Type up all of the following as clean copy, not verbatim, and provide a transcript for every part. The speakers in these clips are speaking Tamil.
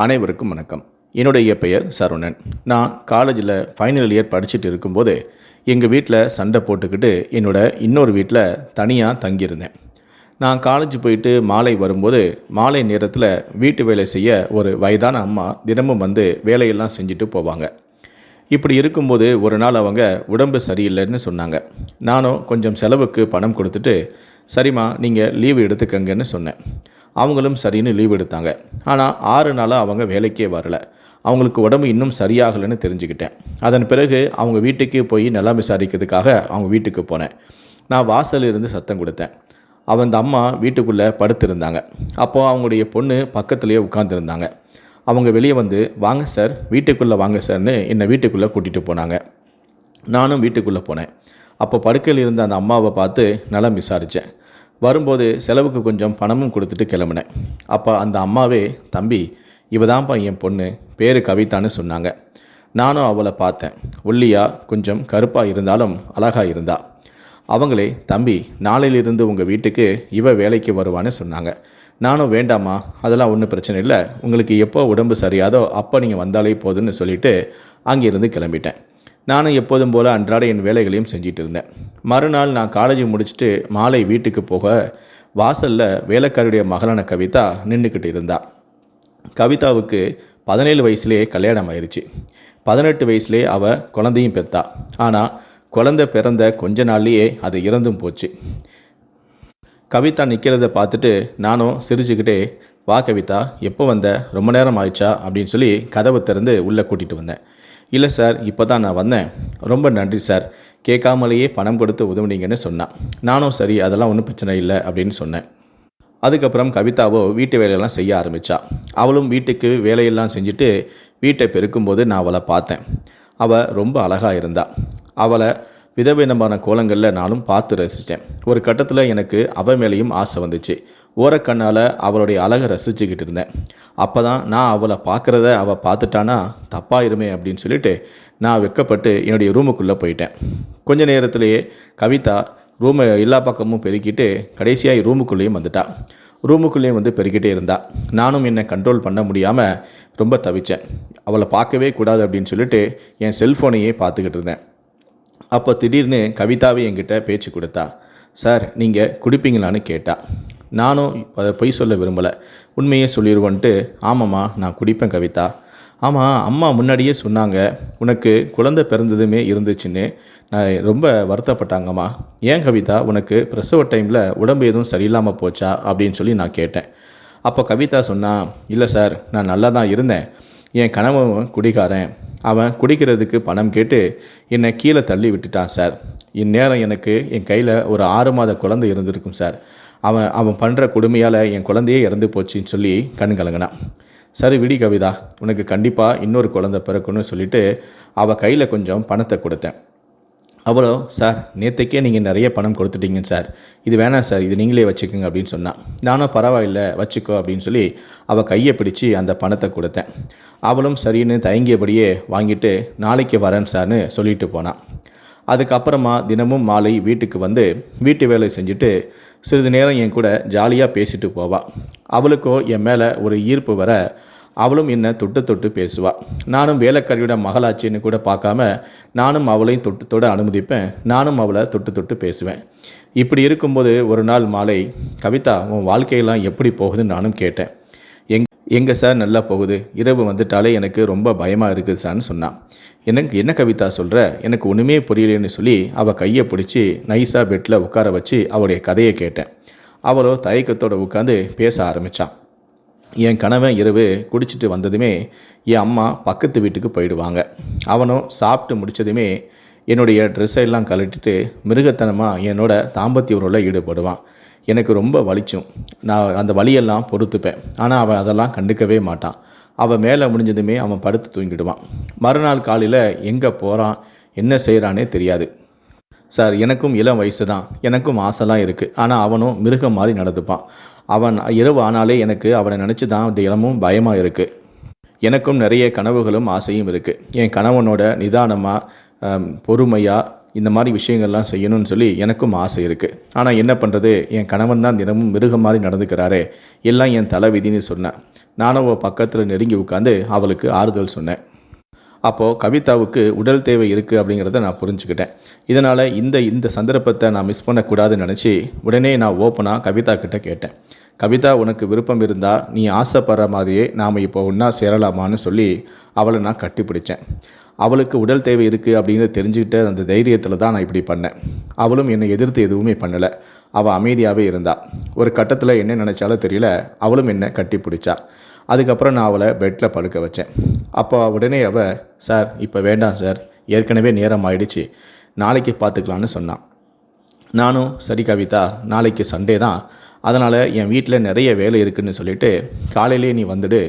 அனைவருக்கும் வணக்கம். என்னுடைய பெயர் சரவணன். நான் காலேஜில் ஃபைனல் இயர் படிச்சுட்டு இருக்கும்போது எங்கள் வீட்டில் சண்டை போட்டுக்கிட்டு என்னோட இன்னொரு வீட்டில் தனியாக தங்கியிருந்தேன். நான் காலேஜ் போயிட்டு மாலை வரும்போது மாலை நேரத்தில் வீட்டு வேலை செய்ய ஒரு வயதான அம்மா தினமும் வந்து வேலையெல்லாம் செஞ்சுட்டு போவாங்க. இப்படி இருக்கும்போது ஒரு நாள் அவங்க உடம்பு சரியில்லைன்னு சொன்னாங்க. நானும் கொஞ்சம் செலவுக்கு பணம் கொடுத்துட்டு, சரிம்மா நீங்கள் லீவு எடுத்துக்கங்கன்னு சொன்னேன். அவங்களும் சரின்னு லீவ் எடுத்தாங்க. ஆனால் 6 நாளாக அவங்க வேலைக்கே வரல. அவங்களுக்கு உடம்பு இன்னும் சரியாகலைன்னு தெரிஞ்சுக்கிட்டேன். அதன் பிறகு அவங்க வீட்டுக்கு போய் நலம் விசாரிக்கிறதுக்காக அவங்க வீட்டுக்கு போனேன். நான் வாசலில் இருந்து சத்தம் கொடுத்தேன். அந்த அம்மா வீட்டுக்குள்ளே படுத்திருந்தாங்க. அப்போது அவங்களுடைய பொண்ணு பக்கத்துலேயே உட்காந்துருந்தாங்க. அவங்க வெளியே வந்து, வாங்க சார், வீட்டுக்குள்ளே வாங்க சார்னு என்னை வீட்டுக்குள்ளே கூட்டிகிட்டு போனாங்க. நானும் வீட்டுக்குள்ளே போனேன். அப்போ படுக்கையில் இருந்த அந்த அம்மாவை பார்த்து நலம் விசாரித்தேன். வரும்போது செலவுக்கு கொஞ்சம் பணமும் கொடுத்துட்டு கிளம்புனேன். அப்போ அந்த அம்மாவே, தம்பி, இவ தான்ப்பா என் பொண்ணு, பேர் கவிதான்னு சொன்னாங்க. நானும் அவளை பார்த்தேன். ஒல்லியாக கொஞ்சம் கருப்பாக இருந்தாலும் அழகாக இருந்தா. அவங்களே, தம்பி, நாளையிலிருந்து உங்கள் வீட்டுக்கு இவ வேலைக்கு வருவான்னு சொன்னாங்க. நானும், வேண்டாமா, அதெல்லாம் ஒன்றும் பிரச்சனை இல்லை, உங்களுக்கு எப்போ உடம்பு சரியாதோ அப்போ நீங்கள் வந்தாலே போதுன்னு சொல்லிவிட்டு அங்கேருந்து கிளம்பிட்டேன். நானும் எப்போதும் போல் அன்றாட என் வேலைகளையும் செஞ்சிட்டு இருந்தேன். மறுநாள் நான் காலேஜ் முடிச்சுட்டு மாலை வீட்டுக்கு போக வாசலில் வேலைக்காரியுடைய மகளான கவிதா நின்றுக்கிட்டு இருந்தா. கவிதாவுக்கு 17 வயசுலேயே கல்யாணம் ஆயிடுச்சு. 18 வயசுலேயே அவள் குழந்தையும் பெற்றா. ஆனால் குழந்தை பிறந்த கொஞ்ச நாள்லேயே அது இறந்தும் போச்சு. கவிதா நிற்கிறத பார்த்துட்டு நானும் சிரிச்சுக்கிட்டே, வா கவிதா, எப்போ வந்த, ரொம்ப நேரம் ஆயிடுச்சா அப்படின்னு சொல்லி கதவை திறந்து உள்ளே கூட்டிகிட்டு வந்தேன். இல்லை சார், இப்போ தான் நான் வந்தேன். ரொம்ப நன்றி சார், கேட்காமலேயே பணம் கொடுத்து உதவுனீங்கன்னு சொன்னான். நானும் சரி, அதெல்லாம் ஒன்றும் பிரச்சனை இல்லை அப்படின்னு சொன்னேன். அதுக்கப்புறம் கவிதாவோ வீட்டு வேலையெல்லாம் செய்ய ஆரம்பித்தா. அவளும் வீட்டுக்கு வேலையெல்லாம் செஞ்சுட்டு வீட்டை பெருக்கும்போது நான் அவளை பார்த்தேன். அவள் ரொம்ப அழகாக இருந்தா. அவளை விதவிதமான கோலங்களில் நானும் பார்த்து ரசித்தேன். ஒரு கட்டத்தில் எனக்கு அவள் மேலேயும் ஆசை வந்துச்சு. ஓரக்கண்ணால் அவளுடைய அழகை ரசிச்சுக்கிட்டு இருந்தேன். அப்போ தான் நான் அவளை பார்க்குறத அவள் பார்த்துட்டானா தப்பாயிருமே அப்படின்னு சொல்லிட்டு நான் வெட்கப்பட்டு என்னுடைய ரூமுக்குள்ளே போயிட்டேன். கொஞ்ச நேரத்திலேயே கவிதா ரூமை எல்லா பக்கமும் பெருக்கிட்டு கடைசியாக ரூமுக்குள்ளேயும் வந்துட்டா. ரூமுக்குள்ளேயும் வந்து பெருக்கிட்டே இருந்தா. நானும் என்னை கண்ட்ரோல் பண்ண முடியாமல் ரொம்ப தவிச்சேன். அவளை பார்க்கவே கூடாது அப்படின்னு சொல்லிட்டு என் செல்ஃபோனையே பார்த்துக்கிட்டு இருந்தேன். அப்போ திடீர்னு கவிதாவே என்கிட்ட பேச்சு கொடுத்தா. சார், நீங்கள் குடிப்பீங்களான்னு கேட்டா. நானும் அதை பொய் சொல்ல விரும்பலை, உண்மையே சொல்லிடுவோன்ட்டு, ஆமாம்மா நான் குடிப்பேன் கவிதா. ஆமாம், அம்மா முன்னாடியே சொன்னாங்க உனக்கு குழந்தை பிறந்ததுமே இருந்துச்சுன்னு. நான் ரொம்ப வருத்தப்பட்டாங்கம்மா. ஏன் கவிதா, உனக்கு பிரசவ டைமில் உடம்பு எதுவும் சரியில்லாமல் போச்சா அப்படின்னு சொல்லி நான் கேட்டேன். அப்போ கவிதா சொன்னா, இல்லை சார், நான் நல்லா தான் இருந்தேன். என் கணவன் குடிகாரன். அவன் குடிக்கிறதுக்கு பணம் கேட்டு என்னை கீழே தள்ளி விட்டுட்டான் சார். இந்நேரம் எனக்கு என் கையில் ஒரு 6 மாத குழந்தை இருந்திருக்கும் சார். அவன் பண்ணுற கொடுமையால் என் குழந்தையே இறந்து போச்சுன்னு சொல்லி கண் கலங்கினான். சரி விடி கவிதா, உனக்கு கண்டிப்பாக இன்னொரு குழந்தை பிறக்கணும்னு சொல்லிவிட்டு அவள் கையில் கொஞ்சம் பணத்தை கொடுத்தேன். அவ்வளோ, சார், நேற்றுக்கே நீங்கள் நிறைய பணம் கொடுத்துட்டீங்க சார், இது வேணாம் சார், இது நீங்களே வச்சுக்கோங்க அப்படின்னு சொன்னான். நானும் பரவாயில்லை வச்சுக்கோ அப்படின்னு சொல்லி அவள் கையை பிடிச்சி அந்த பணத்தை கொடுத்தேன். அவளும் சரின்னு தயங்கியபடியே வாங்கிட்டு நாளைக்கு வரேன் சார்னு சொல்லிட்டு போனான். அதுக்கப்புறமா தினமும் மாலை வீட்டுக்கு வந்து வீட்டு வேலை செஞ்சுட்டு சிறிது நேரம் என் கூட ஜாலியாக பேசிட்டு போவாள். அவளுக்கோ என் மேலே ஒரு ஈர்ப்பு வர அவளும் என்னை தொட்டு தொட்டு பேசுவாள். நானும் வேலைக்காரியோட மகளாச்சின்னு கூட பார்க்காம நானும் அவளையும் தொட்டு அனுமதிப்பேன். நானும் அவளை தொட்டு தொட்டு பேசுவேன். இப்படி இருக்கும்போது ஒரு நாள் மாலை, கவிதா, உன் வாழ்க்கையெல்லாம் எப்படி போகுதுன்னு நானும் கேட்டேன். எங்கே சார் நல்லா போகுது, இரவு வந்துட்டாலே எனக்கு ரொம்ப பயமாக இருக்குது சார்னு சொன்னான். எனக்கு என்ன கவிதா சொல்கிற, எனக்கு ஒன்றுமே புரியலன்னு சொல்லி அவள் கையை பிடிச்சி நைஸாக பெட்டில் உட்கார வச்சு அவளுடைய கதையை கேட்டேன். அவளோ தயக்கத்தோடு உட்காந்து பேச ஆரம்பித்தான். என் கணவன் இரவு குடிச்சிட்டு வந்ததுமே என் அம்மா பக்கத்து வீட்டுக்கு போயிடுவாங்க. அவனும் சாப்பிட்டு முடித்ததுமே என்னுடைய ட்ரெஸ்ஸெல்லாம் கழட்டிட்டு மிருகத்தனமாக என்னோட தாம்பத்திய உறவில் ஈடுபடுவான். எனக்கு ரொம்ப வலிச்சும். நான் அந்த வலியெல்லாம் பொறுத்துப்பேன். ஆனால் அவன் அதெல்லாம் கண்டுக்கவே மாட்டான். அவன் மேலே முடிஞ்சதுமே அவன் படுத்து தூங்கிடுவான். மறுநாள் காலையில் எங்கே போகிறான், என்ன செய்கிறானே தெரியாது. சார், எனக்கும் இளம் வயசு தான், எனக்கும் ஆசைலாம் இருக்குது. ஆனால் அவனும் மிருகம் மாதிரி நடந்துப்பான். அவன் இரவு ஆனாலே எனக்கு அவனை நினச்சி தான் தினமும் பயமாக இருக்குது. எனக்கும் நிறைய கனவுகளும் ஆசையும் இருக்குது. என் கணவனோட நிதானமாக பொறுமையாக இந்த மாதிரி விஷயங்கள்லாம் செய்யணும்னு சொல்லி எனக்கும் ஆசை இருக்குது. ஆனால் என்ன பண்ணுறது, என் கணவன் தான் தினமும் மிருகம் மாதிரி நடந்துக்கிறாரே, எல்லாம் என் தலை விதின்னு சொன்னேன். நானும் அவள் பக்கத்தில் நெருங்கி உட்காந்து அவளுக்கு ஆறுதல் சொன்னேன். அப்போது கவிதாவுக்கு உடல் தேவை இருக்குது அப்படிங்கிறத நான் புரிஞ்சுக்கிட்டேன். இதனால் இந்த சந்தர்ப்பத்தை நான் மிஸ் பண்ணக்கூடாதுன்னு நினச்சி உடனே நான் ஓப்பனாக கவிதா கிட்ட கேட்டேன். கவிதா, உனக்கு விருப்பம் இருந்தால் நீ ஆசைப்படுற மாதிரியே நாம் இப்போ ஒன்றா சேரலாமான்னு சொல்லி அவளை நான் கட்டிப்பிடிச்சேன். அவளுக்கு உடல் தேவை இருக்குது அப்படிங்கிறத தெரிஞ்சுக்கிட்ட அந்த தைரியத்தில் தான் நான் இப்படி பண்ணேன். அவளும் என்னை எதிர்த்து எதுவுமே பண்ணலை. அவள் அமைதியாகவே இருந்தாள். ஒரு கட்டத்தில் என்ன நினச்சாலும் தெரியல, அவளும் என்னை கட்டி பிடிச்சா. அதுக்கப்புறம் நான் அவளை பெட்டில் படுக்க வச்சேன். அப்போ உடனே அவள், சார் இப்போ வேண்டாம் சார், ஏற்கனவே நேரம் ஆயிடுச்சு, நாளைக்கு பார்த்துக்கலான்னு சொன்னான். நானும் சரி கவிதா, நாளைக்கு சண்டே தான், அதனால் என் வீட்டில் நிறைய வேலை இருக்குதுன்னு சொல்லிவிட்டு காலையிலே நீ வந்துடு,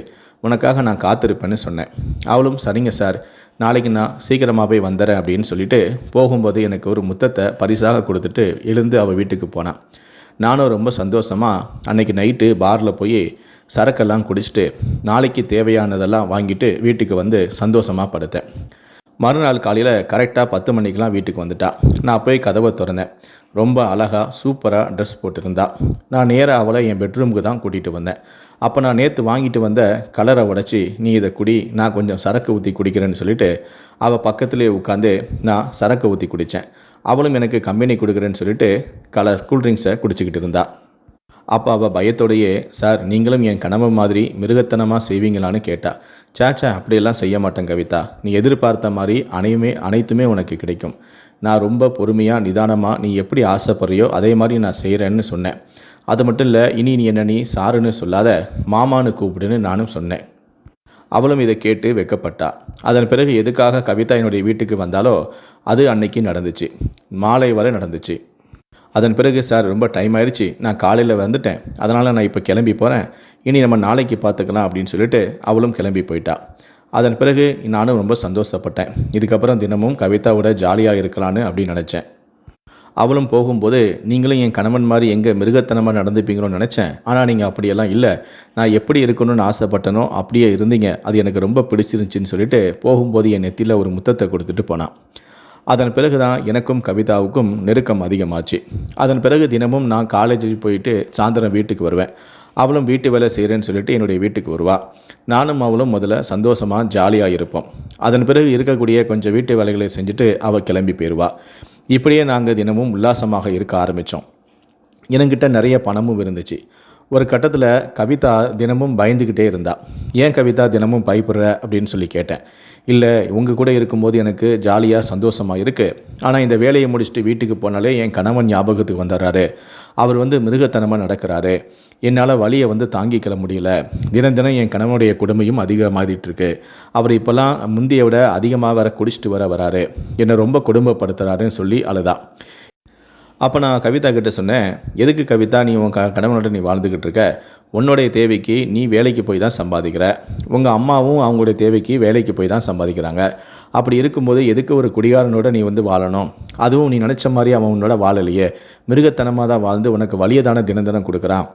உனக்காக நான் காத்திருப்பேன்னு சொன்னேன். அவளும் சரிங்க சார், நாளைக்கு நான் சீக்கிரமாகவே வந்துடுறேன் அப்படின்னு சொல்லிட்டு போகும்போது எனக்கு ஒரு முத்தத்தை பரிசாக கொடுத்துட்டு எழுந்து அவள் வீட்டுக்கு போனான். நானும் ரொம்ப சந்தோஷமாக அன்றைக்கி நைட்டு பாரில் போய் சரக்கெல்லாம் குடிச்சிட்டு நாளைக்கு தேவையானதெல்லாம் வாங்கிட்டு வீட்டுக்கு வந்து சந்தோஷமாக படுத்தேன். மறுநாள் காலையில் கரெக்டாக 10 மணிக்கெலாம் வீட்டுக்கு வந்துட்டா. நான் போய் கதவை திறந்தேன். ரொம்ப அழகாக சூப்பராக ட்ரெஸ் போட்டிருந்தா. நான் நேராக அவளை என் பெட்ரூமுக்கு தான் கூட்டிகிட்டு வந்தேன். அப்போ நான் நேற்று வாங்கிட்டு வந்த கலரை உடச்சி, நீ இதை குடி, நான் கொஞ்சம் சரக்கு ஊற்றி குடிக்கிறேன்னு சொல்லிவிட்டு அவள் பக்கத்துலேயே உட்காந்து நான் சரக்கு ஊற்றி குடித்தேன். அவளும் எனக்கு கம்பெனி கொடுக்குறேன்னு சொல்லிட்டு கூல்ட்ரிங்க்ஸை குடிச்சிக்கிட்டு இருந்தா. அப்போ அவள் பயத்தோடையே, சார் நீங்களும் என் கணவன் மாதிரி மிருகத்தனமாக செய்வீங்களான்னு கேட்டா. சேச்சா, அப்படியெல்லாம் செய்ய மாட்டேன் கவிதா, நீ எதிர்பார்த்த மாதிரி அனைத்துமே உனக்கு கிடைக்கும். நான் ரொம்ப பொறுமையாக நிதானமாக நீ எப்படி ஆசைப்படுறியோ அதே மாதிரி நான் செய்கிறேன்னு சொன்னேன். அது மட்டும் இல்லை, இனி நீ சாருன்னு சொல்லாத, மாமான்னு கூப்பிடுன்னு நானும் சொன்னேன். அவளும் இதை கேட்டு வெக்கப்பட்டா. அதன் பிறகு எதுக்காக கவிதா என்னுடைய வீட்டுக்கு வந்தாலோ அது அன்னைக்கு நடந்துச்சு. மாலை வரை நடந்துச்சு. அதன் பிறகு, சார் ரொம்ப டைம் ஆயிடுச்சு, நான் காலையில் வந்துட்டேன், அதனால் நான் இப்போ கிளம்பி போகிறேன், இனி நம்ம நாளைக்கு பார்த்துக்கலாம் அப்படின்னு சொல்லிட்டு அவளும் கிளம்பி போயிட்டா. அதன் பிறகு நானும் ரொம்ப சந்தோஷப்பட்டேன். இதுக்கப்புறம் தினமும் கவிதாவோட ஜாலியாக இருக்கலான்னு அப்படின்னு நினச்சேன். அவளும் போகும்போது, நீங்களும் என் கணவன் மாதிரி எங்கே மிருகத்தனமாக நடந்துப்பீங்களோன்னு நினச்சேன், ஆனால் நீங்கள் அப்படியெல்லாம் இல்லை, நான் எப்படி இருக்கணும்னு ஆசைப்பட்டனோ அப்படியே இருந்தீங்க, அது எனக்கு ரொம்ப பிடிச்சிருந்துச்சின்னு சொல்லிட்டு போகும்போது என் நெத்தியில் ஒரு முத்தத்தை கொடுத்துட்டு போனான். அதன் பிறகு தான் எனக்கும் கவிதாவுக்கும் நெருக்கம் அதிகமாச்சு. அதன் பிறகு தினமும் நான் காலேஜுக்கு போயிட்டு சாயந்தரம் வீட்டுக்கு வருவேன். அவளும் வீட்டு வேலை செய்கிறேன்னு சொல்லிட்டு என்னுடைய வீட்டுக்கு வருவாள். நானும் அவளும் முதல்ல சந்தோஷமாக ஜாலியாக இருப்போம். அதன் பிறகு இருக்கக்கூடிய கொஞ்சம் வீட்டு வேலைகளை செஞ்சுட்டு அவள் கிளம்பி போயிடுவாள். இப்படியே நாங்கள் தினமும் உல்லாசமாக இருக்க ஆரம்பித்தோம். என்கிட்ட நிறைய பணமும் இருந்துச்சு. ஒரு கட்டத்தில் கவிதா தினமும் பயந்துக்கிட்டே இருந்தா. ஏன் கவிதா தினமும் பயப்படுற அப்படின்னு சொல்லி கேட்டேன். இல்லை, உங்கள் கூட இருக்கும்போது எனக்கு ஜாலியாக சந்தோஷமாக இருக்குது, ஆனால் இந்த வேலையை முடிச்சுட்டு வீட்டுக்கு போனாலே என் கணவன் ஞாபகத்துக்கு வந்துடுறாரு, அவர் மிருகத்தனமாக நடக்கிறாரு, என்னால் வலியை தாங்கிக்கல முடியல, தினம் என் கணவனுடைய கொடுமையும் அதிகமாகிட்டு இருக்கு, அவர் இப்போல்லாம் முந்தைய விட அதிகமாக குடிச்சிட்டு வராரு, என்னை ரொம்ப கொடுமைப்படுத்துகிறாருன்னு சொல்லி அழுதா. அப்போ நான் கவிதா கிட்ட சொன்னேன், எதுக்கு கவிதா நீ உன் கணவனோட நீ வாழ்ந்துக்கிட்டு இருக்க, உன்னுடைய தேவைக்கு நீ வேலைக்கு போய் தான் சம்பாதிக்கிற, உங்கள் அம்மாவும் அவங்களுடைய தேவைக்கு வேலைக்கு போய் தான் சம்பாதிக்கிறாங்க, அப்படி இருக்கும்போது எதுக்கு ஒரு குடிகாரனோட நீ வாழணும், அதுவும் நீ நினச்ச மாதிரி அவன் உன்னோட வாழலையே, மிருகத்தனமாக தான் வாழ்ந்து உனக்கு வலியை தானே தினம் கொடுக்குறான்,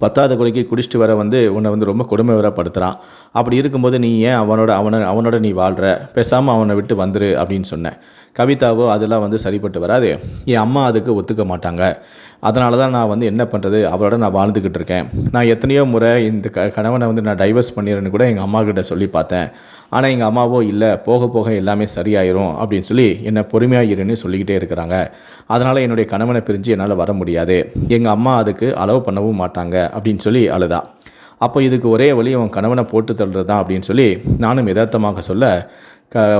10வது குறைக்கு குடிச்சிட்டு வர உன்னை ரொம்ப கொடுமை வரப்படுத்துகிறான், அப்படி இருக்கும்போது நீ ஏன் அவனோட நீ வாழ்கிற, பேசாமல் அவனை விட்டு வந்துரு அப்படின்னு சொன்னேன். கவிதாவோ அதெல்லாம் சரிப்பட்டு வராது, என் அம்மா அதுக்கு ஒத்துக்க மாட்டாங்க, அதனால தான் நான் என்ன பண்ணுறது, அவளோட நான் வாழ்ந்துக்கிட்டு இருக்கேன், நான் எத்தனையோ முறை இந்த கணவனை நான் டைவர்ஸ் பண்ணிடுறேன்னு கூட எங்கள் அம்மா கிட்ட சொல்லி பார்த்தேன், ஆனால் எங்கள் அம்மாவோ இல்லை, போக போக எல்லாமே சரியாயிரும் அப்படின்னு சொல்லி என்னை பொறுமையாக இருன்னு சொல்லிக்கிட்டே இருக்கிறாங்க, அதனால் என்னுடைய கணவனை பிரிஞ்சு என்னால் வர முடியாது, எங்கள் அம்மா அதுக்கு அலோவ் பண்ணவும் மாட்டாங்க அப்படின்னு சொல்லி அழுதா. அப்போ இதுக்கு ஒரே வழி அவன் கணவனை போட்டு தள்ளுறது தான் அப்படின்னு சொல்லி நானும் யதார்த்தமாக சொல்ல,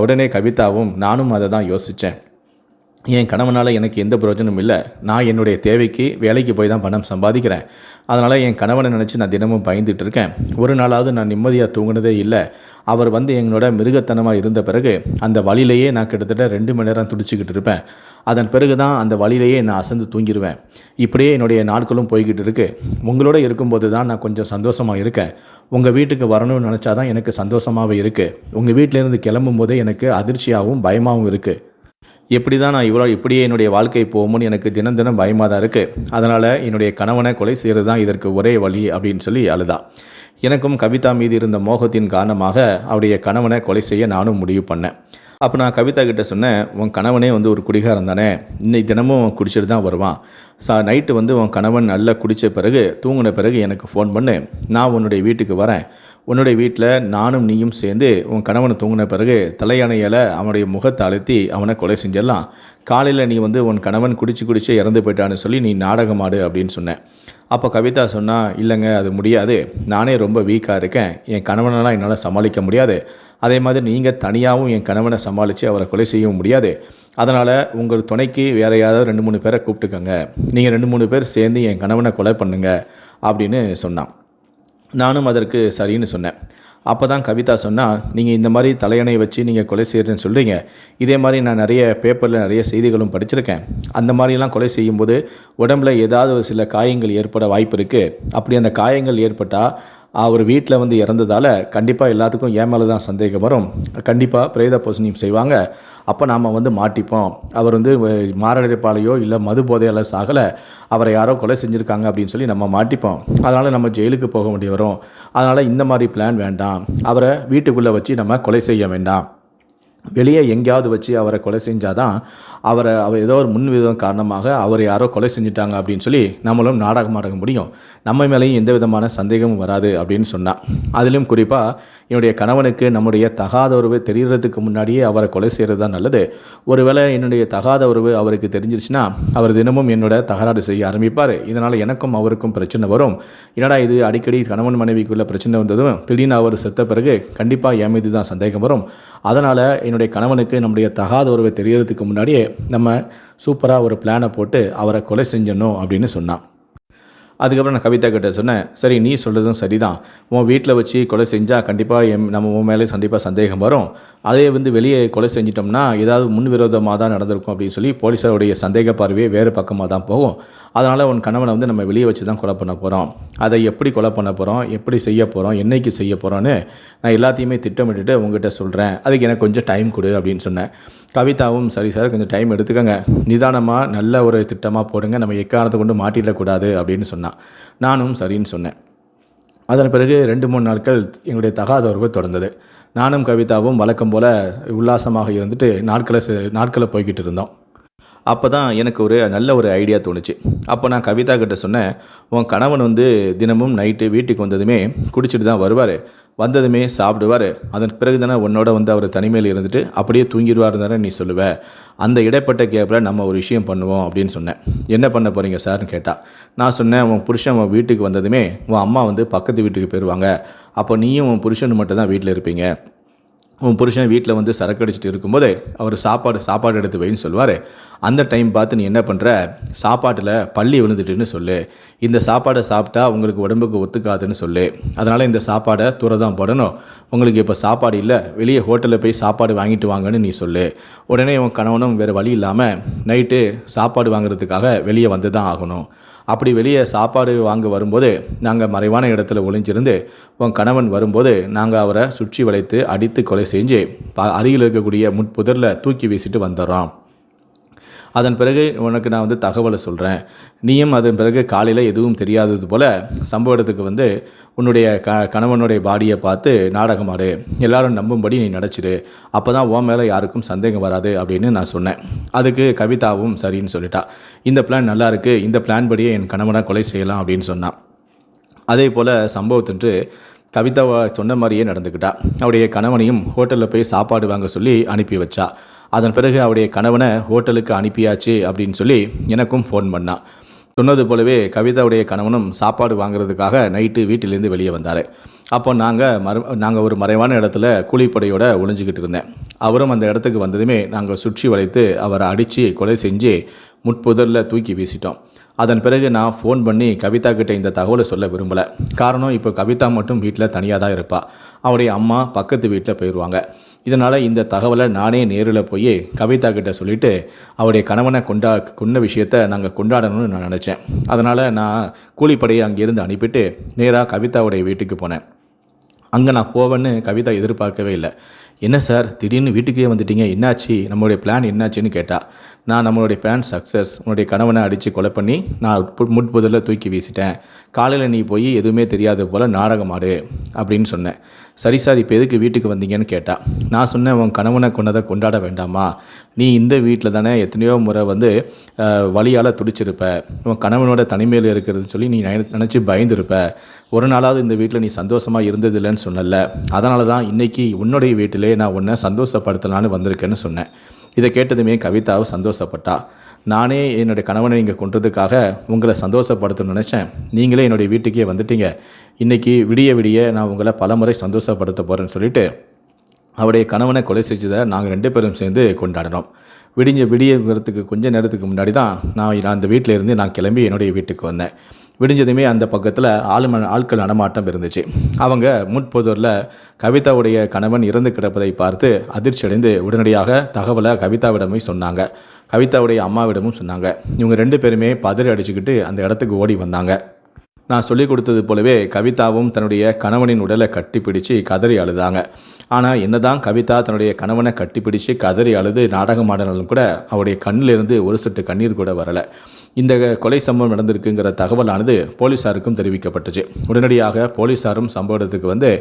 உடனே கவிதாவும் நானும் அதை தான் யோசித்தேன். என் கணவனால் எனக்கு எந்த பிரயோஜனமும் இல்லை, நான் என்னுடைய தேவைக்கு வேலைக்கு போய் தான் பணம் சம்பாதிக்கிறேன், அதனால் என் கணவனை நினச்சி நான் தினமும் பயந்துட்டு இருக்கேன், ஒரு நாளாவது நான் நிம்மதியாக தூங்கினதே இல்லை, அவர் என்னோட மிருகத்தனமாக இருந்த பிறகு அந்த வழியிலேயே நான் கிட்டத்தட்ட 2 மணி நேரம் துடிச்சிக்கிட்டு இருப்பேன், அதன் பிறகு தான் அந்த வழியிலேயே நான் அசந்து தூங்கிடுவேன், இப்படியே என்னுடைய நாட்களும் போய்கிட்டு இருக்குது, உங்களோட இருக்கும்போது தான் நான் கொஞ்சம் சந்தோஷமாக இருக்கேன், உங்கள் வீட்டுக்கு வரணும்னு நினச்சா தான் எனக்கு சந்தோஷமாகவே இருக்குது, உங்கள் வீட்டிலேருந்து கிளம்பும் போதே எனக்கு அதிர்ச்சியாகவும் பயமாகவும் இருக்குது, எப்படி தான் நான் இப்படியே என்னுடைய வாழ்க்கை போகும்னு எனக்கு தினம் பயமாக தான் இருக்குது, அதனால் என்னுடைய கணவனை கொலை செய்கிறது தான் இதற்கு ஒரே வழி அப்படின்னு சொல்லி அழுதா. எனக்கும் கவிதா மீது இருந்த மோகத்தின் காரணமாக அவருடைய கணவனை கொலை செய்ய நானும் முடிவு பண்ணேன். அப்போ நான் கவிதா கிட்ட சொன்னேன், உன் கணவனே வந்து ஒரு குடிகாரன் தானே, இன்னைக்கு தினமும் குடிச்சிட்டு தான் வருவான். நைட்டு வந்து உன் கணவன் நல்லா குடித்த பிறகு தூங்கின பிறகு எனக்கு ஃபோன் பண்ணு, நான் உன்னுடைய வீட்டுக்கு வரேன். உன்னுடைய வீட்டில் நானும் நீயும் சேர்ந்து உன் கணவனை தூங்கின பிறகு தலையணையால் அவனுடைய முகத்தை அழுத்தி அவனை கொலை செஞ்சிடலாம். காலையில் நீ வந்து உன் கணவன் குடிச்சு இறந்து போயிட்டான்னு சொல்லி நீ நாடகம் ஆடு அப்படின்னு சொன்னேன். அப்போ கவிதா சொன்னா, இல்லைங்க அது முடியாது, நானே ரொம்ப வீக்காக இருக்கேன், என் கணவனெல்லாம் என்னால் சமாளிக்க முடியாது. அதே மாதிரி நீங்கள் தனியாகவும் என் கணவனை சமாளித்து அவரை கொலை செய்யவும் முடியாது. அதனால் உங்கள் துணைக்கு வேறு யாராவது 2-3 பேரை கூப்பிட்டுக்கங்க, நீங்கள் 2-3 பேர் சேர்ந்து என் கணவனை கொலை பண்ணுங்க அப்படின்னு சொன்னான். நானும் அதற்கு சரின்னு சொன்னேன். அப்போ தான் கவிதா சொன்னால், நீங்கள் இந்த மாதிரி தலையணை வச்சு நீங்கள் கொலை செய்கிறேன்னு சொல்கிறீங்க, இதே மாதிரி நான் நிறைய பேப்பரில் நிறைய செய்திகளும் படிச்சிருக்கேன். அந்த மாதிரிலாம் கொலை செய்யும்போது உடம்புல ஏதாவது ஒரு சில காயங்கள் ஏற்பட வாய்ப்பு இருக்குது. அப்படி அந்த காயங்கள் ஏற்பட்டால் அவர் வீட்டில் வந்து இறந்ததால் கண்டிப்பாக எல்லாத்துக்கும் என் மேலே தான் சந்தேகம் வரும். கண்டிப்பாக பிரேத போசனியம் செய்வாங்க. அப்போ நாம் வந்து மாட்டிப்போம். அவர் வந்து மாரடைப்பாலையோ இல்லை மது போதையால் சாகலை, அவரை யாரோ கொலை செஞ்சுருக்காங்க அப்படின்னு சொல்லி நம்ம மாட்டிப்போம். அதனால் நம்ம ஜெயிலுக்கு போக வேண்டி வரும். அதனால் இந்த மாதிரி பிளான் வேண்டாம். அவரை வீட்டுக்குள்ளே வச்சு நம்ம கொலை செய்ய வேண்டாம். வெளியே எங்கேயாவது வச்சு அவரை கொலை செஞ்சாதான் அவர் ஏதோ ஒரு முன்விதம் காரணமாக அவர் யாரோ கொலை செஞ்சுட்டாங்க அப்படின்னு சொல்லி நம்மளும் நாடகமாட முடியும். நம்ம மேலேயும் எந்த விதமான சந்தேகமும் வராது அப்படின்னு சொன்னான். அதிலும் குறிப்பாக என்னுடைய கணவனுக்கு நம்முடைய தகாத உறவு தெரிகிறதுக்கு முன்னாடியே அவரை கொலை செய்கிறது தான் நல்லது. ஒருவேளை என்னுடைய தகாத உறவு அவருக்கு தெரிஞ்சிருச்சுன்னா அவர் தினமும் என்னோட தகராறு செய்ய ஆரம்பிப்பார். இதனால் எனக்கும் அவருக்கும் பிரச்சனை வரும். என்னடா இது, அடிக்கடி கணவன் மனைவிக்குள்ளே பிரச்சனை வந்ததும் திடீர்னு அவர் செத்த பிறகு கண்டிப்பாக என் மீது தான் சந்தேகம் வரும். அதனால் என்னுடைய கணவனுக்கு நம்முடைய தகாத உறவை தெரியறதுக்கு முன்னாடியே நம்ம சூப்பராக ஒரு பிளானை போட்டு அவரை கொலை செஞ்சிடணும் அப்படின்னு சொன்னான். அதுக்கப்புறம் நான் கவிதா கிட்ட சொன்னேன், சரி நீ சொல்கிறதும் சரிதான், உன் வீட்டில் வச்சு கொலை செஞ்சால் கண்டிப்பாக நம்ம உன் மேலே கண்டிப்பாக சந்தேகம் வரும். அதே வந்து வெளியே கொலை செஞ்சிட்டோம்னா ஏதாவது முன்விரோதமாக தான் நடந்திருக்கும் அப்படின்னு சொல்லி போலீஸாருடைய சந்தேக பார்வையே வேறு பக்கமாக தான் போகும். அதனால் உன் கணவனை வந்து நம்ம வெளியே வச்சு தான் கொலை பண்ண போகிறோம். அதை எப்படி கொலை பண்ண போகிறோம், எப்படி செய்ய போகிறோம், என்னைக்கு செய்ய போகிறோன்னு நான் எல்லாத்தையுமே திட்டமிட்டுட்டு உங்ககிட்ட சொல்கிறேன். அதுக்கு எனக்கு கொஞ்சம் டைம் கொடு அப்படின்னு சொன்னேன். கவிதாவும் சரி சார் கொஞ்சம் டைம் எடுத்துக்கோங்க, நிதானமாக நல்ல ஒரு திட்டமாக போடுங்க, நம்ம எக்காரணத்தை கொண்டு மாட்டிடக்கூடாது அப்படின்னு சொன்னான். நானும் சரின்னு சொன்னேன். அதன் பிறகு 2-3 நாட்கள் எங்களுடைய தகாத உறவு தொடர்ந்தது. நானும் கவிதாவும் வழக்கம் போல் உல்லாசமாக இருந்துட்டு நாட்களை போய்கிட்டு இருந்தோம். அப்போ தான் எனக்கு ஒரு நல்ல ஒரு ஐடியா தோணுச்சு. அப்போ நான் கவிதா கிட்ட சொன்னேன், உன் கணவன் வந்து தினமும் நைட்டு வீட்டுக்கு வந்ததுமே குடிச்சிட்டு தான் வருவார், வந்ததுமே சாப்பிடுவார், அதன் பிறகு தானே உன்னோட வந்து அவர் தனிமையில் இருந்துட்டு அப்படியே தூங்கிடுவார் தானே நீ சொல்லுவ. அந்த இடைப்பட்ட கேப்பில் நம்ம ஒரு விஷயம் பண்ணுவோம் அப்படின்னு சொன்னேன். என்ன பண்ண போகிறீங்க சார்னு கேட்டால், நான் சொன்னேன், உன் புருஷன் உன் வீட்டுக்கு வந்ததுமே உன் அம்மா வந்து பக்கத்து வீட்டுக்கு போயிடுவாங்க, அப்போ நீயும் உன் புருஷன் மட்டும் தான் வீட்டில் இருப்பீங்க. உன் புருஷன் வீட்டில் வந்து சரக்கு அடிச்சுட்டு இருக்கும்போது அவர் சாப்பாடு எடுத்து வைன்னு சொல்லுவார். அந்த டைம் பார்த்து நீ என்ன பண்ணுற, சாப்பாட்டில் பள்ளி விழுந்துட்டுன்னு சொல்லு, இந்த சாப்பாடை சாப்பிட்டா உங்களுக்கு உடம்புக்கு ஒத்துக்காதுன்னு சொல்லு, அதனால் இந்த சாப்பாடை தூர தான் போடணும், உங்களுக்கு இப்போ சாப்பாடு இல்லை, வெளியே ஹோட்டலில் போய் சாப்பாடு வாங்கிட்டு வாங்கன்னு நீ சொல்லு. உடனே உன் கணவனும் வேறு வழி இல்லாமல் நைட்டு சாப்பாடு வாங்குறதுக்காக வெளியே வந்து தான் ஆகணும். அப்படி வெளியே சாப்பாடு வாங்க வரும்போது நாங்கள் மறைவான இடத்துல ஒளிஞ்சிருந்து உன் கணவன் வரும்போது நாங்கள் அவரை சுற்றி வளைத்து அடித்து கொலை செஞ்சு அருகில் இருக்கக்கூடிய முட்புதரில் தூக்கி வீசிட்டு வந்துடுறோம். அதன் பிறகு உனக்கு நான் வந்து தகவலை சொல்கிறேன், நீயும் அதன் பிறகு காலையில் எதுவும் தெரியாதது போல் சம்பவ இடத்துக்கு வந்து உன்னுடைய கணவனுடைய பாடியை பார்த்து நாடகமாடு, எல்லாரும் நம்பும்படி நீ நடிச்சிடு, அப்போ தான் உன் மேலே யாருக்கும் சந்தேகம் வராது அப்படின்னு நான் சொன்னேன். அதுக்கு கவிதாவும் சரின்னு சொல்லிட்டா. இந்த பிளான் நல்லா இருக்குது, இந்த பிளான் படியே என் கணவனை கொலை செய்யலாம் அப்படின்னு சொன்னான். அதே போல் சம்பவத்தின்று கவிதாவை சொன்ன மாதிரியே நடந்துக்கிட்டா. அவருடைய கணவனையும் ஹோட்டலில் போய் சாப்பாடு வாங்க சொல்லி அனுப்பி வச்சா. அதன் பிறகு அவருடைய கணவனை ஹோட்டலுக்கு அனுப்பியாச்சு அப்படின்னு சொல்லி எனக்கும் ஃபோன் பண்ணான். சொன்னது போலவே கவிதாவுடைய கணவனும் சாப்பாடு வாங்குறதுக்காக நைட்டு வீட்டிலேருந்து வெளியே வந்தார். அப்போ நாங்கள் ஒரு மறைவான இடத்துல கூலிப்படையோடு ஒளிஞ்சிக்கிட்டு இருந்தேன். அவரும் அந்த இடத்துக்கு வந்ததுமே நாங்கள் சுற்றி வளைத்து அவரை அடித்து கொலை செஞ்சு முட்புதரில் தூக்கி வீசிட்டோம். அதன் பிறகு நான் ஃபோன் பண்ணி கவிதா கிட்டே இந்த தகவலை சொல்ல விரும்பலை. காரணம், இப்போ கவிதா மட்டும் வீட்டில் தனியாக தான் இருப்பாள், அவருடைய அம்மா பக்கத்து வீட்டில் போயிடுவாங்க. இதனால் இந்த தகவலை நானே நேரில் போய் கவிதா கிட்ட சொல்லிவிட்டு அவருடைய கணவனை கொண்ட விஷயத்தை நாங்கள் கொண்டாடணும்னு நான் நினச்சேன். அதனால் நான் கூலிப்படையை அங்கேருந்து அனுப்பிட்டு நேராக கவிதாவுடைய வீட்டுக்கு போனேன். அங்கே நான் போவேன்னு கவிதா எதிர்பார்க்கவே இல்லை. என்ன சார் திடீர்னு வீட்டுக்கே வந்துட்டீங்க, என்னாச்சு, நம்மளுடைய பிளான் என்னாச்சுன்னு கேட்டா. நான் நம்மளுடைய பிளான் சக்ஸஸ், உன்னுடைய கணவனை அடித்து கொலை பண்ணி நான் முட்புதரில் தூக்கி வீசிட்டேன், காலையில் நீ போய் எதுவுமே தெரியாத போல் நாடகம் ஆடு அப்படின்னு சொன்னேன். சரி சார், இப்போ எதுக்கு வீட்டுக்கு வந்தீங்கன்னு கேட்டா. நான் சொன்னேன், உன் கணவனை கொண்டதை கொண்டாட வேண்டாமா, நீ இந்த வீட்டில் தானே எத்தனையோ முறை வலியால் துடிச்சிருப்ப, உன் கணவனோட தனிமையில் இருக்கிறதுன்னு சொல்லி நீ நினச்சி பயந்துருப்ப, ஒரு நாளாவது இந்த வீட்டில் நீ சந்தோஷமாக இருந்ததில்லைன்னு சொன்னல, அதனால தான் இன்றைக்கி உன்னுடைய வீட்டிலே நான் உன்னை சந்தோஷப்படுத்தலான்னு வந்திருக்கேன்னு சொன்னேன். இதை கேட்டதுமே கவிதாவை சந்தோஷப்பட்டா. நானே என்னுடைய கணவனை நீங்கள் கொன்றதுக்காக உங்களை சந்தோஷப்படுத்தணும்னு நினச்சேன், நீங்களே என்னுடைய வீட்டுக்கே வந்துட்டீங்க, இன்றைக்கி விடிய விடிய நான் உங்களை பலமுறை சந்தோஷப்படுத்த போகிறேன்னு சொல்லிவிட்டு அவருடைய கணவனை கொலை செஞ்சதை நாங்கள் 2 பேரும் சேர்ந்து கொண்டாடினோம். விடியறதுக்கு கொஞ்சம் நேரத்துக்கு முன்னாடி தான் நான் அந்த வீட்டில் இருந்து நான் கிளம்பி என்னுடைய வீட்டுக்கு வந்தேன். விடிஞ்சதுமே அந்த பக்கத்தில் ஆட்கள் நடமாட்டம் இருந்துச்சு. அவங்க முட்புதரில் கவிதாவுடைய கணவன் இறந்து கிடப்பதை பார்த்து அதிர்ச்சி அடைந்து உடனடியாக தகவலை கவிதாவிடமே சொன்னாங்க. கவிதாவுடைய அம்மாவிடமும் சொன்னாங்க. இவங்க 2 பேருமே பதறி அடிச்சுக்கிட்டு அந்த இடத்துக்கு ஓடி வந்தாங்க. நான் சொல்லிக் கொடுத்தது போலவே கவிதாவும் தன்னுடைய கணவனின் உடலை கட்டிப்பிடிச்சு கதறி அழுதாங்க. ஆனால் என்னதான் கவிதா தன்னுடைய கணவனை கட்டிப்பிடிச்சு கதறி அழுது நாடகம் ஆடினாலும் கூட அவருடைய கண்ணிலிருந்து ஒரு சொட்டு கண்ணீர் கூட வரலை. இந்த கொலை சம்பவம் நடந்திருக்குங்கிற தகவலானது போலீஸாருக்கும் தெரிவிக்கப்பட்டுச்சு. உடனடியாக போலீஸாரும் சம்பவ இடத்துக்கு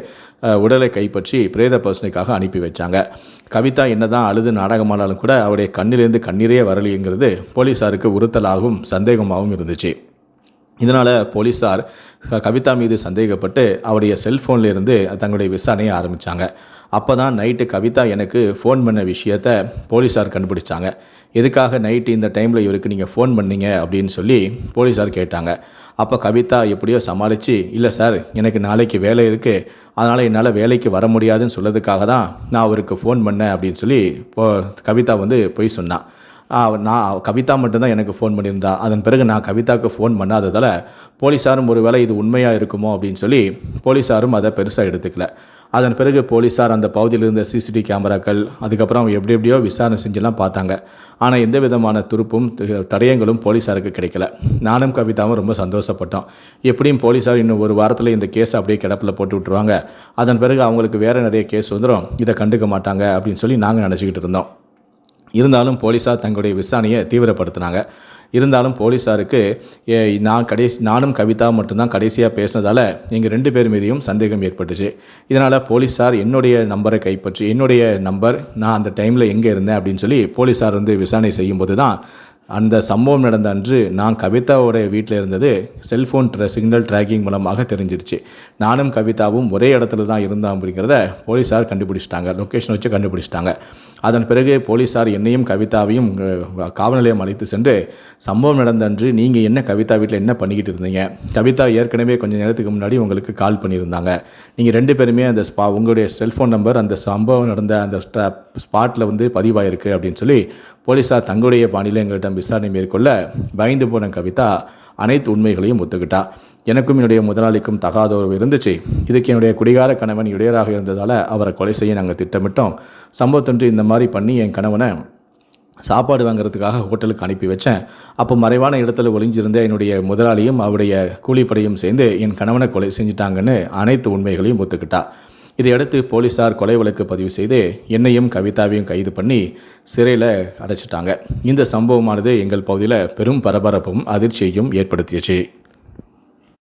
உடலை கைப்பற்றி பிரேத பரிசோதனைக்காக அனுப்பி வச்சாங்க. கவிதா என்னதான் அழுது நாடகமானாலும் கூட அவருடைய கண்ணிலிருந்து கண்ணீரே வரலைங்கிறது போலீஸாருக்கு உறுத்தலாகவும் சந்தேகமாகவும் இருந்துச்சு. இதனால் போலீஸார் கவிதா மீது சந்தேகப்பட்டு அவருடைய செல்ஃபோனில் இருந்து தங்களுடைய விசாரணையை ஆரம்பித்தாங்க. அப்போ தான் நைட்டு கவிதா எனக்கு ஃபோன் பண்ண விஷயத்தை போலீஸார் கண்டுபிடிச்சாங்க. எதுக்காக நைட்டு இந்த டைமில் இவருக்கு நீங்கள் ஃபோன் பண்ணீங்க அப்படின்னு சொல்லி போலீஸார் கேட்டாங்க. அப்போ கவிதா எப்படியோ சமாளித்து, இல்லை சார், எனக்கு நாளைக்கு வேலை இருக்குது, அதனால் என்னால் வேலைக்கு வர முடியாதுன்னு சொல்லதுக்காக தான் நான் அவருக்கு ஃபோன் பண்ணேன் அப்படின்னு சொல்லி கவிதா பொய் சொன்னான். நான் கவிதா மட்டும்தான் எனக்கு ஃபோன் பண்ணியிருந்தா, அதன் பிறகு நான் கவிதாவுக்கு ஃபோன் பண்ணாததால் போலீஸாரும் ஒரு வேளை இது உண்மையாக இருக்குமோ அப்படின்னு சொல்லி போலீஸாரும் அதை பெருசாக எடுத்துக்கல. அதன் பிறகு போலீஸார் அந்த பகுதியில் இருந்த சிசிடிவி கேமராக்கள் அதுக்கப்புறம் எப்படியோ விசாரணை செஞ்செல்லாம் பார்த்தாங்க. ஆனால் எந்த விதமான துருப்பும் தடயங்களும் போலீஸாருக்கு கிடைக்கல. நானும் கவிதாவும் ரொம்ப சந்தோஷப்பட்டோம். எப்படியும் போலீஸார் இன்னும் ஒரு வாரத்தில் இந்த கேஸை அப்படியே கிடப்பில் போட்டு விட்டுருவாங்க, அதன் பிறகு அவங்களுக்கு வேறு நிறைய கேஸ் வந்துடும், இதை கண்டுக்க மாட்டாங்க அப்படின்னு சொல்லி நாங்கள் நினச்சிக்கிட்டு இருந்தோம். இருந்தாலும் போலீஸார் தங்களுடைய விசாரணையை தீவிரப்படுத்தினாங்க. இருந்தாலும் போலீஸாருக்கு நானும் கவிதா மட்டும்தான் கடைசியாக பேசினதால் எங்கள் 2 பேர் மீதையும் சந்தேகம் ஏற்பட்டுச்சு. இதனால் போலீஸார் என்னுடைய நம்பரை கைப்பற்றி என்னுடைய நம்பர் நான் அந்த டைமில் எங்கே இருந்தேன் அப்படின்னு சொல்லி போலீஸார் விசாரணை செய்யும்போது தான் அந்த சம்பவம் நடந்த அன்று நான் கவிதாவோட வீட்டில் இருந்தது செல்ஃபோன் சிக்னல் ட்ராக்கிங் மூலமாக தெரிஞ்சிருச்சு. நானும் கவிதாவும் ஒரே இடத்துல தான் இருந்தோம் அப்படிங்கிறத போலீஸார் கண்டுபிடிச்சிட்டாங்க, லொக்கேஷன் வச்சு கண்டுபிடிச்சிட்டாங்க. அதன் பிறகு போலீஸார் என்னையும் கவிதாவையும் காவல் நிலையம் அழைத்து சென்று சம்பவம் நடந்த அன்று நீங்கள் என்ன கவிதா வீட்டில் என்ன பண்ணிக்கிட்டு இருந்தீங்க, கவிதா ஏற்கனவே கொஞ்சம் நேரத்துக்கு முன்னாடி உங்களுக்கு கால் பண்ணியிருந்தாங்க, நீங்கள் 2 பேருமே அந்த உங்களுடைய செல்ஃபோன் நம்பர் அந்த சம்பவம் நடந்த அந்த ஸ்பாட்டில் பதிவாயிருக்கு அப்படின்னு சொல்லி போலீஸார் தங்களுடைய பாணியில் எங்கள்கிட்ட விசாரணை மேற்கொள்ள பயந்து போன கவிதா அனைத்து உண்மைகளையும் ஒத்துக்கிட்டா. எனக்கும் என்னுடைய முதலாளிக்கும் தகாத உறவு இருந்துச்சு, இதுக்கு என்னுடைய குடிகார கணவன் இடையராக இருந்ததால் அவரை கொலை செய்ய நாங்கள் திட்டமிட்டோம். சம்பவத்தொன்று இந்த மாதிரி பண்ணி என் கணவனை சாப்பாடு வாங்குறதுக்காக ஹோட்டலுக்கு அனுப்பி வச்சேன். அப்போ மறைவான இடத்துல ஒளிஞ்சிருந்த என்னுடைய முதலாளியும் அவருடைய கூலிப்படையும் சேர்ந்து என் கணவனை கொலை செஞ்சிட்டாங்கன்னு அனைத்து உண்மைகளையும் ஒத்துக்கிட்டா. இதையடுத்து போலீஸார் கொலை வழக்கு பதிவு செய்து என்னையும் கவிதாவையும் கைது பண்ணி சிறையில் அடைச்சிட்டாங்க. இந்த சம்பவமானது எங்கள் பகுதியில் பெரும் பரபரப்பும் அதிர்ச்சியையும் ஏற்படுத்தியச்சு.